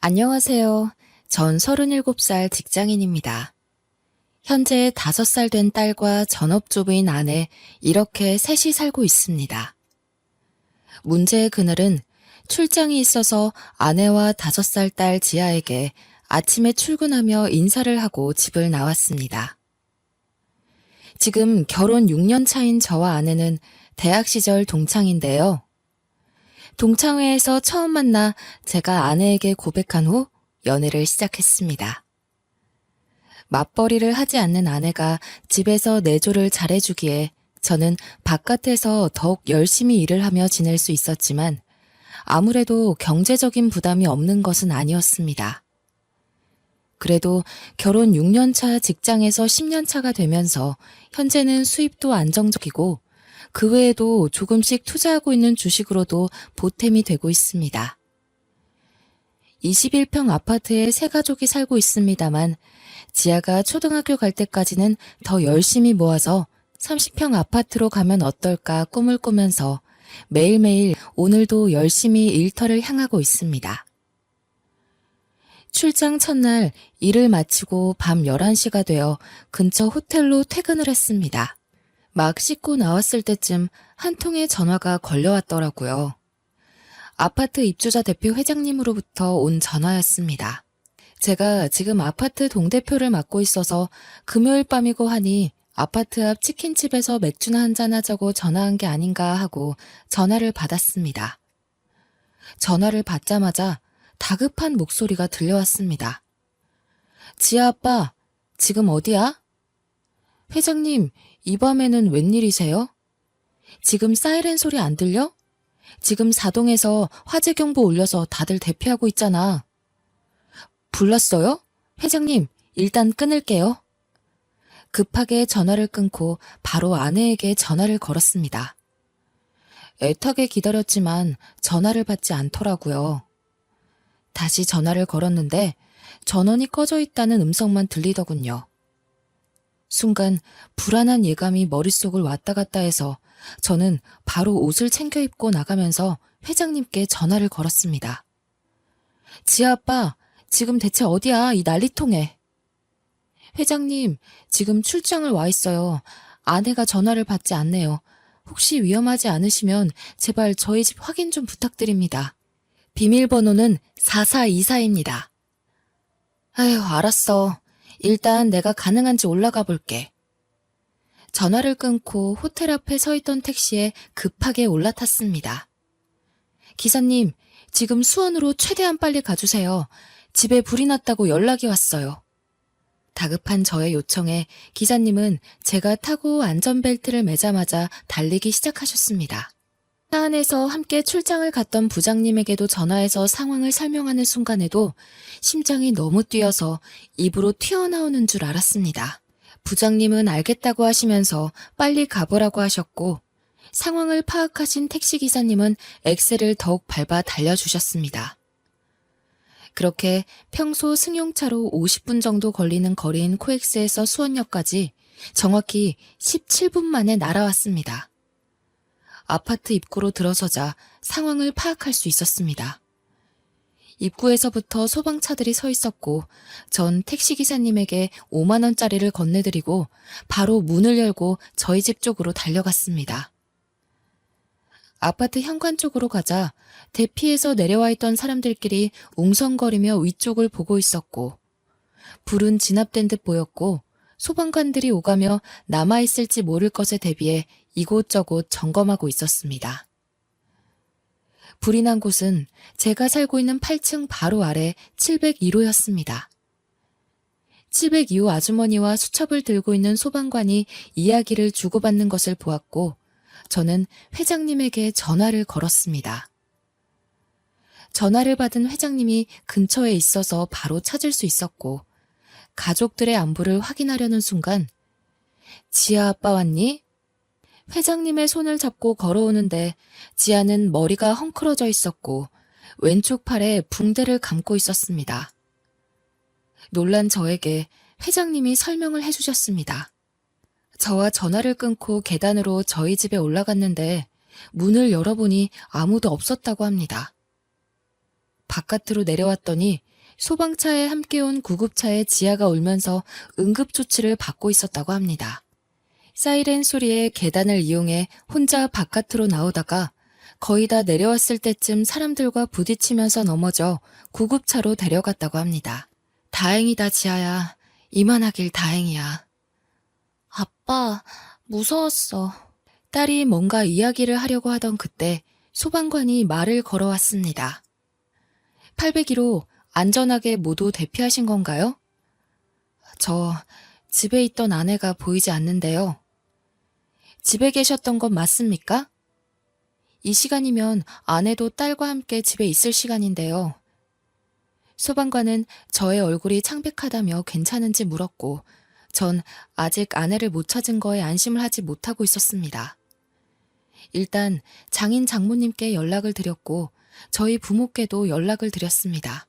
안녕하세요. 전 37살 직장인입니다. 현재 5살 된 딸과 전업주부인 아내, 이렇게 셋이 살고 있습니다. 문제의 그날은 출장이 있어서 아내와 5살 딸 지아에게 아침에 출근하며 인사를 하고 집을 나왔습니다. 지금 결혼 6년 차인 저와 아내는 대학 시절 동창인데요. 동창회에서 처음 만나 제가 아내에게 고백한 후 연애를 시작했습니다. 맞벌이를 하지 않는 아내가 집에서 내조를 잘해주기에 저는 바깥에서 더욱 열심히 일을 하며 지낼 수 있었지만 아무래도 경제적인 부담이 없는 것은 아니었습니다. 그래도 결혼 6년 차 직장에서 10년 차가 되면서 현재는 수입도 안정적이고 그 외에도 조금씩 투자하고 있는 주식으로도 보탬이 되고 있습니다. 21평 아파트에 세 가족이 살고 있습니다만 지아가 초등학교 갈 때까지는 더 열심히 모아서 30평 아파트로 가면 어떨까 꿈을 꾸면서 매일매일 오늘도 열심히 일터를 향하고 있습니다. 출장 첫날 일을 마치고 밤 11시가 되어 근처 호텔로 퇴근을 했습니다. 막 씻고 나왔을 때쯤 한 통의 전화가 걸려왔더라고요. 아파트 입주자 대표 회장님으로부터 온 전화였습니다. 제가 지금 아파트 동대표를 맡고 있어서 금요일 밤이고 하니 아파트 앞 치킨집에서 맥주나 한잔 하자고 전화한 게 아닌가 하고 전화를 받았습니다. 전화를 받자마자 다급한 목소리가 들려왔습니다. 지아 아빠, 지금 어디야? 회장님, 이 밤에는 웬일이세요? 지금 사이렌 소리 안 들려? 지금 사동에서 화재 경보 올려서 다들 대피하고 있잖아. 불렀어요? 회장님, 일단 끊을게요. 급하게 전화를 끊고 바로 아내에게 전화를 걸었습니다. 애타게 기다렸지만 전화를 받지 않더라고요. 다시 전화를 걸었는데 전원이 꺼져 있다는 음성만 들리더군요. 순간 불안한 예감이 머릿속을 왔다 갔다 해서 저는 바로 옷을 챙겨 입고 나가면서 회장님께 전화를 걸었습니다. 지아 아빠, 지금 대체 어디야, 이 난리통에. 회장님, 지금 출장을 와 있어요. 아내가 전화를 받지 않네요. 혹시 위험하지 않으시면 제발 저희 집 확인 좀 부탁드립니다. 비밀번호는 4424입니다. 아휴, 알았어. 일단 내가 가능한지 올라가 볼게. 전화를 끊고 호텔 앞에 서 있던 택시에 급하게 올라탔습니다. 기사님, 지금 수원으로 최대한 빨리 가주세요. 집에 불이 났다고 연락이 왔어요. 다급한 저의 요청에 기사님은 제가 타고 안전벨트를 매자마자 달리기 시작하셨습니다. 차 안에서 함께 출장을 갔던 부장님에게도 전화해서 상황을 설명하는 순간에도 심장이 너무 뛰어서 입으로 튀어나오는 줄 알았습니다. 부장님은 알겠다고 하시면서 빨리 가보라고 하셨고 상황을 파악하신 택시기사님은 엑셀을 더욱 밟아 달려주셨습니다. 그렇게 평소 승용차로 50분 정도 걸리는 거리인 코엑스에서 수원역까지 정확히 17분 만에 날아왔습니다. 아파트 입구로 들어서자 상황을 파악할 수 있었습니다. 입구에서부터 소방차들이 서 있었고 전 택시기사님에게 5만 원짜리를 건네드리고 바로 문을 열고 저희 집 쪽으로 달려갔습니다. 아파트 현관 쪽으로 가자 대피해서 내려와 있던 사람들끼리 웅성거리며 위쪽을 보고 있었고 불은 진압된 듯 보였고 소방관들이 오가며 남아있을지 모를 것에 대비해 이곳저곳 점검하고 있었습니다. 불이 난 곳은 제가 살고 있는 8층 바로 아래 702호였습니다. 702호 아주머니와 수첩을 들고 있는 소방관이 이야기를 주고받는 것을 보았고 저는 회장님에게 전화를 걸었습니다. 전화를 받은 회장님이 근처에 있어서 바로 찾을 수 있었고 가족들의 안부를 확인하려는 순간 지아 아빠 왔니? 회장님의 손을 잡고 걸어오는데 지아는 머리가 헝클어져 있었고 왼쪽 팔에 붕대를 감고 있었습니다. 놀란 저에게 회장님이 설명을 해주셨습니다. 저와 전화를 끊고 계단으로 저희 집에 올라갔는데 문을 열어보니 아무도 없었다고 합니다. 바깥으로 내려왔더니 소방차에 함께 온 구급차에 지아가 울면서 응급조치를 받고 있었다고 합니다. 사이렌 소리에 계단을 이용해 혼자 바깥으로 나오다가 거의 다 내려왔을 때쯤 사람들과 부딪히면서 넘어져 구급차로 데려갔다고 합니다. 다행이다, 지아야. 이만하길 다행이야. 아빠, 무서웠어. 딸이 뭔가 이야기를 하려고 하던 그때 소방관이 말을 걸어왔습니다. 801호, 안전하게 모두 대피하신 건가요? 저 집에 있던 아내가 보이지 않는데요. 집에 계셨던 건 맞습니까? 이 시간이면 아내도 딸과 함께 집에 있을 시간인데요. 소방관은 저의 얼굴이 창백하다며 괜찮은지 물었고 전 아직 아내를 못 찾은 거에 안심을 하지 못하고 있었습니다. 일단 장인 장모님께 연락을 드렸고 저희 부모께도 연락을 드렸습니다.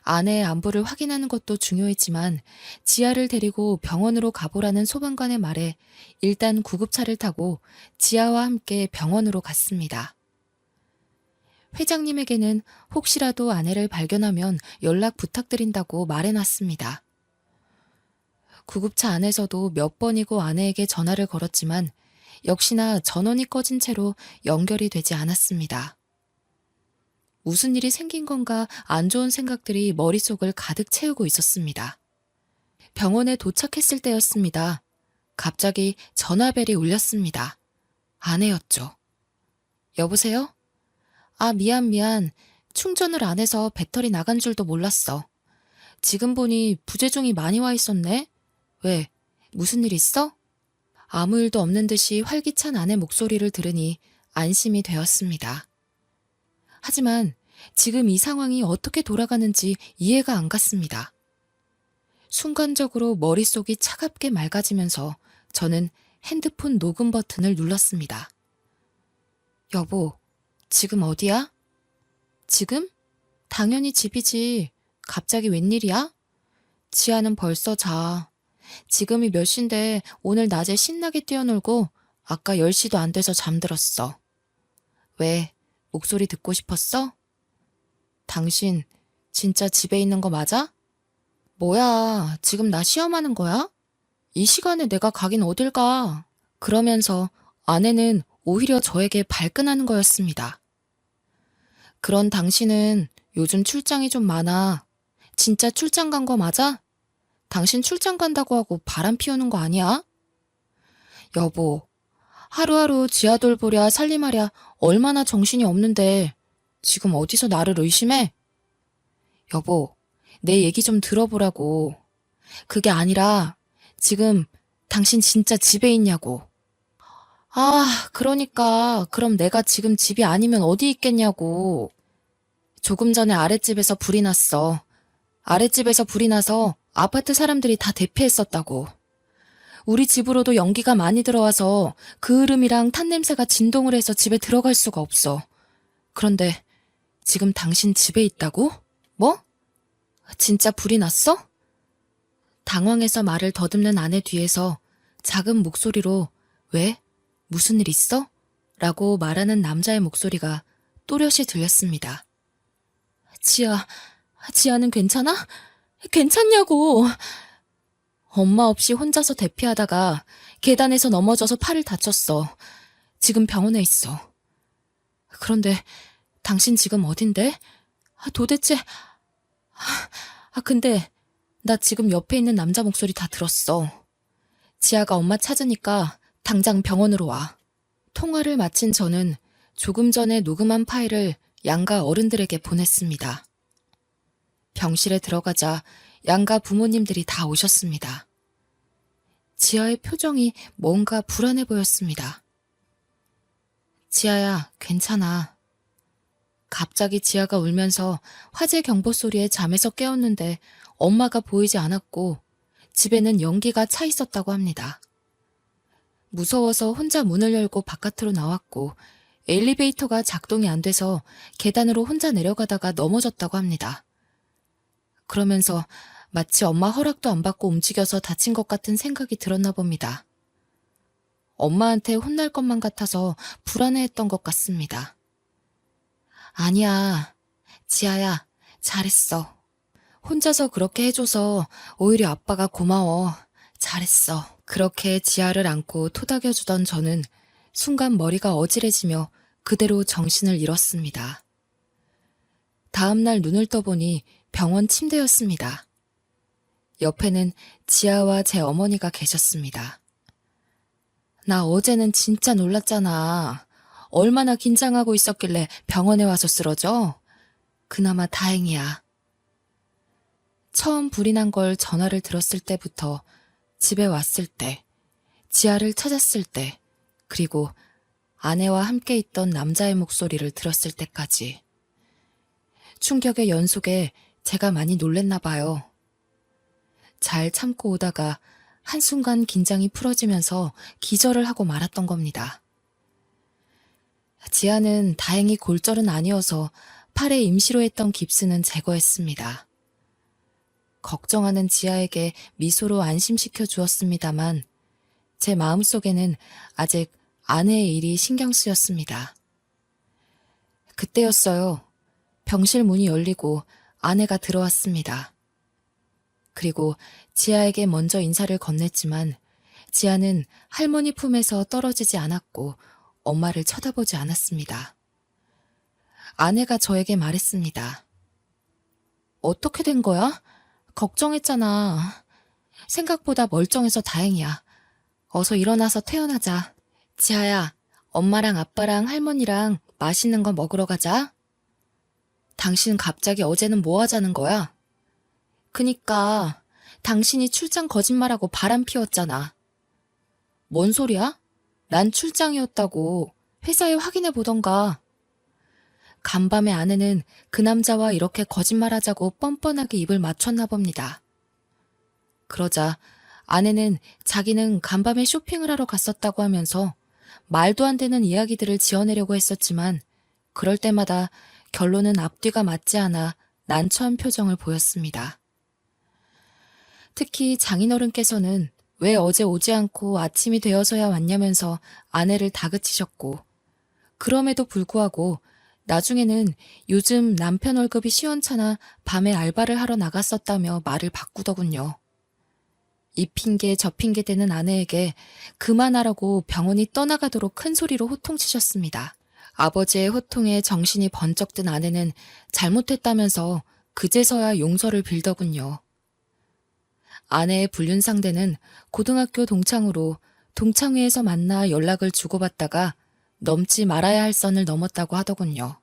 아내의 안부를 확인하는 것도 중요했지만 지아를 데리고 병원으로 가보라는 소방관의 말에 일단 구급차를 타고 지아와 함께 병원으로 갔습니다. 회장님에게는 혹시라도 아내를 발견하면 연락 부탁드린다고 말해놨습니다. 구급차 안에서도 몇 번이고 아내에게 전화를 걸었지만 역시나 전원이 꺼진 채로 연결이 되지 않았습니다. 무슨 일이 생긴 건가 안 좋은 생각들이 머릿속을 가득 채우고 있었습니다. 병원에 도착했을 때였습니다. 갑자기 전화벨이 울렸습니다. 아내였죠. 여보세요? 아, 미안. 충전을 안 해서 배터리 나간 줄도 몰랐어. 지금 보니 부재중이 많이 와 있었네? 왜? 무슨 일 있어? 아무 일도 없는 듯이 활기찬 아내 목소리를 들으니 안심이 되었습니다. 하지만 지금 이 상황이 어떻게 돌아가는지 이해가 안 갔습니다. 순간적으로 머릿속이 차갑게 맑아지면서 저는 핸드폰 녹음 버튼을 눌렀습니다. 여보, 지금 어디야? 지금? 당연히 집이지. 갑자기 웬일이야? 지아는 벌써 자. 지금이 몇 시인데 오늘 낮에 신나게 뛰어놀고 아까 10시도 안 돼서 잠들었어. 왜? 목소리 듣고 싶었어? 당신 진짜 집에 있는 거 맞아? 뭐야, 지금 나 시험하는 거야? 이 시간에 내가 가긴 어딜 가? 그러면서 아내는 오히려 저에게 발끈하는 거였습니다. 그런 당신은 요즘 출장이 좀 많아. 진짜 출장 간 거 맞아? 당신 출장 간다고 하고 바람 피우는 거 아니야? 여보, 하루하루 지아 돌보랴 살림하랴 얼마나 정신이 없는데 지금 어디서 나를 의심해? 여보, 내 얘기 좀 들어보라고. 그게 아니라 지금 당신 진짜 집에 있냐고. 아, 그러니까 그럼 내가 지금 집이 아니면 어디 있겠냐고. 조금 전에 아랫집에서 불이 났어. 아랫집에서 불이 나서 아파트 사람들이 다 대피했었다고. 우리 집으로도 연기가 많이 들어와서 그 흐름이랑 탄 냄새가 진동을 해서 집에 들어갈 수가 없어. 그런데 지금 당신 집에 있다고? 뭐? 진짜 불이 났어? 당황해서 말을 더듬는 아내 뒤에서 작은 목소리로 왜? 무슨 일 있어? 라고 말하는 남자의 목소리가 또렷이 들렸습니다. 지아는 괜찮아? 괜찮냐고. 엄마 없이 혼자서 대피하다가 계단에서 넘어져서 팔을 다쳤어. 지금 병원에 있어. 그런데 당신 지금 어딘데? 도대체... 근데 나 지금 옆에 있는 남자 목소리 다 들었어. 지아가 엄마 찾으니까 당장 병원으로 와. 통화를 마친 저는 조금 전에 녹음한 파일을 양가 어른들에게 보냈습니다. 병실에 들어가자 양가 부모님들이 다 오셨습니다. 지아의 표정이 뭔가 불안해 보였습니다. 지아야, 괜찮아. 갑자기 지아가 울면서 화재 경보 소리에 잠에서 깨었는데 엄마가 보이지 않았고 집에는 연기가 차 있었다고 합니다. 무서워서 혼자 문을 열고 바깥으로 나왔고 엘리베이터가 작동이 안 돼서 계단으로 혼자 내려가다가 넘어졌다고 합니다. 그러면서 마치 엄마 허락도 안 받고 움직여서 다친 것 같은 생각이 들었나 봅니다. 엄마한테 혼날 것만 같아서 불안해했던 것 같습니다. 아니야, 지아야, 잘했어. 혼자서 그렇게 해줘서 오히려 아빠가 고마워. 잘했어. 그렇게 지아를 안고 토닥여주던 저는 순간 머리가 어지러지며 그대로 정신을 잃었습니다. 다음날 눈을 떠보니 병원 침대였습니다. 옆에는 지아와 제 어머니가 계셨습니다. 나 어제는 진짜 놀랐잖아. 얼마나 긴장하고 있었길래 병원에 와서 쓰러져? 그나마 다행이야. 처음 불이 난 걸 전화를 들었을 때부터 집에 왔을 때, 지아를 찾았을 때, 그리고 아내와 함께 있던 남자의 목소리를 들었을 때까지. 충격의 연속에 제가 많이 놀랬나 봐요. 잘 참고 오다가 한순간 긴장이 풀어지면서 기절을 하고 말았던 겁니다. 지아는 다행히 골절은 아니어서 팔에 임시로 했던 깁스는 제거했습니다. 걱정하는 지아에게 미소로 안심시켜 주었습니다만 제 마음속에는 아직 아내의 일이 신경 쓰였습니다. 그때였어요. 병실 문이 열리고 아내가 들어왔습니다. 그리고 지아에게 먼저 인사를 건넸지만 지아는 할머니 품에서 떨어지지 않았고 엄마를 쳐다보지 않았습니다. 아내가 저에게 말했습니다. 어떻게 된 거야? 걱정했잖아. 생각보다 멀쩡해서 다행이야. 어서 일어나서 퇴원하자. 지아야, 엄마랑 아빠랑 할머니랑 맛있는 거 먹으러 가자. 당신 갑자기 어제는 뭐 하자는 거야? 그니까 당신이 출장 거짓말하고 바람 피웠잖아. 뭔 소리야? 난 출장이었다고 회사에 확인해 보던가. 간밤에 아내는 그 남자와 이렇게 거짓말하자고 뻔뻔하게 입을 맞췄나 봅니다. 그러자 아내는 자기는 간밤에 쇼핑을 하러 갔었다고 하면서 말도 안 되는 이야기들을 지어내려고 했었지만 그럴 때마다 결론은 앞뒤가 맞지 않아 난처한 표정을 보였습니다. 특히 장인어른께서는 왜 어제 오지 않고 아침이 되어서야 왔냐면서 아내를 다그치셨고 그럼에도 불구하고 나중에는 요즘 남편 월급이 시원찮아 밤에 알바를 하러 나갔었다며 말을 바꾸더군요. 이 핑계 저 핑계 대는 아내에게 그만하라고 병원이 떠나가도록 큰 소리로 호통치셨습니다. 아버지의 호통에 정신이 번쩍 든 아내는 잘못했다면서 그제서야 용서를 빌더군요. 아내의 불륜 상대는 고등학교 동창으로 동창회에서 만나 연락을 주고받다가 넘지 말아야 할 선을 넘었다고 하더군요.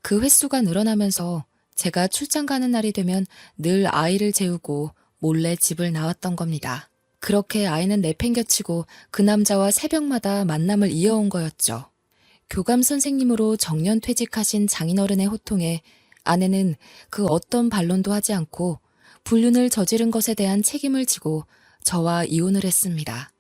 그 횟수가 늘어나면서 제가 출장 가는 날이 되면 늘 아이를 재우고 몰래 집을 나왔던 겁니다. 그렇게 아이는 내팽겨치고 그 남자와 새벽마다 만남을 이어온 거였죠. 교감 선생님으로 정년 퇴직하신 장인어른의 호통에 아내는 그 어떤 반론도 하지 않고 불륜을 저지른 것에 대한 책임을 지고 저와 이혼을 했습니다.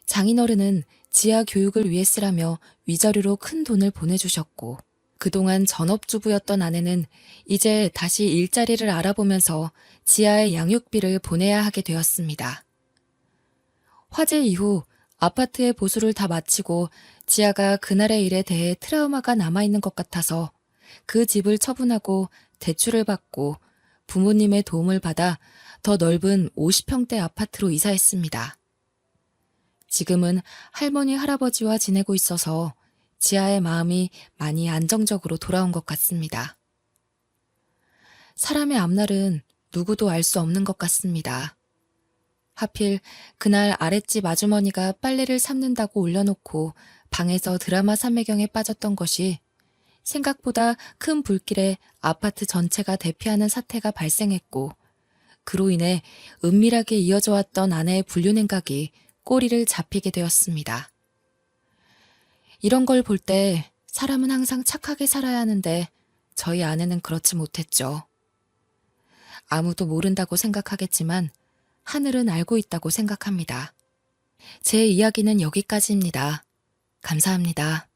장인어른은 지아 교육을 위해 쓰라며 위자료로 큰 돈을 보내주셨고 그동안 전업주부였던 아내는 이제 다시 일자리를 알아보면서 지아의 양육비를 보내야 하게 되었습니다. 화재 이후 아파트의 보수를 다 마치고 지아가 그날의 일에 대해 트라우마가 남아있는 것 같아서 그 집을 처분하고 대출을 받고 부모님의 도움을 받아 더 넓은 50평대 아파트로 이사했습니다. 지금은 할머니, 할아버지와 지내고 있어서 지아의 마음이 많이 안정적으로 돌아온 것 같습니다. 사람의 앞날은 누구도 알 수 없는 것 같습니다. 하필 그날 아랫집 아주머니가 빨래를 삶는다고 올려놓고 방에서 드라마 삼매경에 빠졌던 것이 생각보다 큰 불길에 아파트 전체가 대피하는 사태가 발생했고 그로 인해 은밀하게 이어져 왔던 아내의 불륜 행각이 꼬리를 잡히게 되었습니다. 이런 걸 볼 때 사람은 항상 착하게 살아야 하는데 저희 아내는 그렇지 못했죠. 아무도 모른다고 생각하겠지만 하늘은 알고 있다고 생각합니다. 제 이야기는 여기까지입니다. 감사합니다.